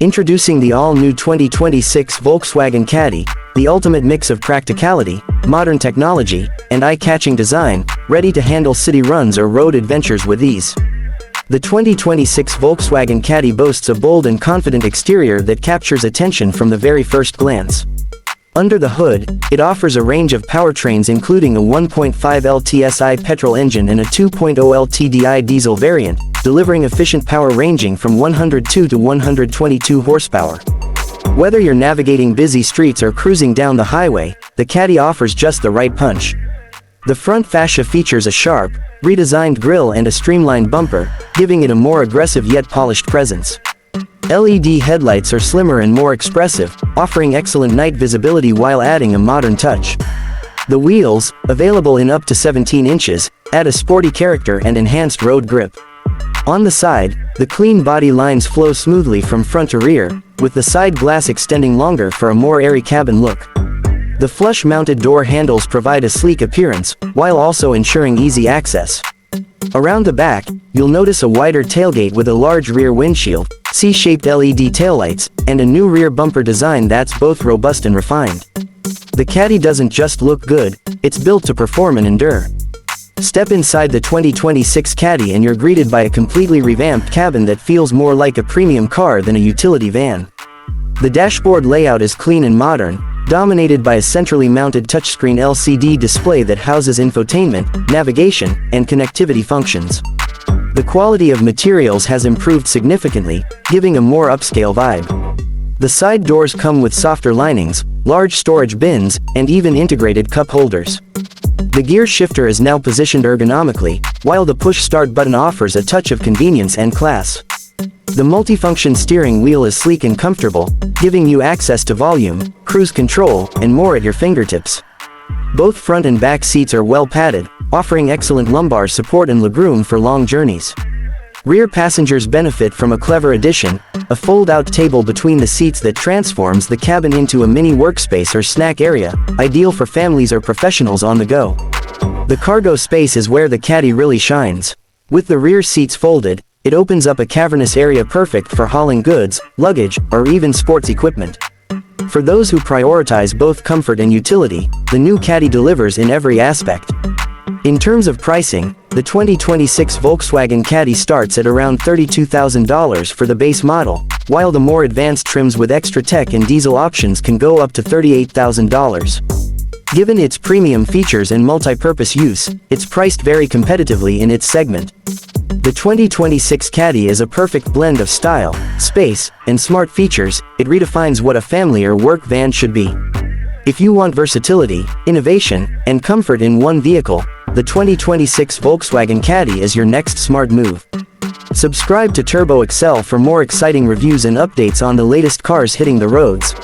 Introducing the all-new 2026 Volkswagen Caddy, the ultimate mix of practicality, modern technology, and eye-catching design, ready to handle city runs or road adventures with ease. The 2026 Volkswagen Caddy boasts a bold and confident exterior that captures attention from the very first glance. Under the hood, it offers a range of powertrains including a 1.5 LTSI petrol engine and a 2.0 LTDI diesel variant, delivering efficient power ranging from 102 to 122 horsepower. Whether you're navigating busy streets or cruising down the highway, the Caddy offers just the right punch. The front fascia features a sharp, redesigned grille and a streamlined bumper, giving it a more aggressive yet polished presence. LED headlights are slimmer and more expressive, offering excellent night visibility while adding a modern touch. The wheels, available in up to 17 inches, add a sporty character and enhanced road grip. On the side, the clean body lines flow smoothly from front to rear, with the side glass extending longer for a more airy cabin look. The flush-mounted door handles provide a sleek appearance, while also ensuring easy access. Around the back, you'll notice a wider tailgate with a large rear windshield, C-shaped LED taillights, and a new rear bumper design that's both robust and refined. The Caddy doesn't just look good, it's built to perform and endure. Step inside the 2026 Caddy and you're greeted by a completely revamped cabin that feels more like a premium car than a utility van. The dashboard layout is clean and modern, dominated by a centrally mounted touchscreen LCD display that houses infotainment, navigation, and connectivity functions. The quality of materials has improved significantly, giving a more upscale vibe. The side doors come with softer linings, large storage bins, and even integrated cup holders. The gear shifter is now positioned ergonomically, while the push-start button offers a touch of convenience and class. The multifunction steering wheel is sleek and comfortable, giving you access to volume, cruise control, and more at your fingertips. Both front and back seats are well padded, offering excellent lumbar support and legroom for long journeys. Rear passengers benefit from a clever addition, a fold-out table between the seats that transforms the cabin into a mini workspace or snack area, ideal for families or professionals on the go. The cargo space is where the Caddy really shines. With the rear seats folded, it opens up a cavernous area perfect for hauling goods, luggage, or even sports equipment. For those who prioritize both comfort and utility, the new Caddy delivers in every aspect. In terms of pricing, the 2026 Volkswagen Caddy starts at around $32,000 for the base model, while the more advanced trims with extra tech and diesel options can go up to $38,000. Given its premium features and multi-purpose use, it's priced very competitively in its segment. The 2026 Caddy is a perfect blend of style, space, and smart features. It redefines what a family or work van should be. If you want versatility, innovation, and comfort in one vehicle, the 2026 Volkswagen Caddy is your next smart move. Subscribe to Turbo Excel for more exciting reviews and updates on the latest cars hitting the roads.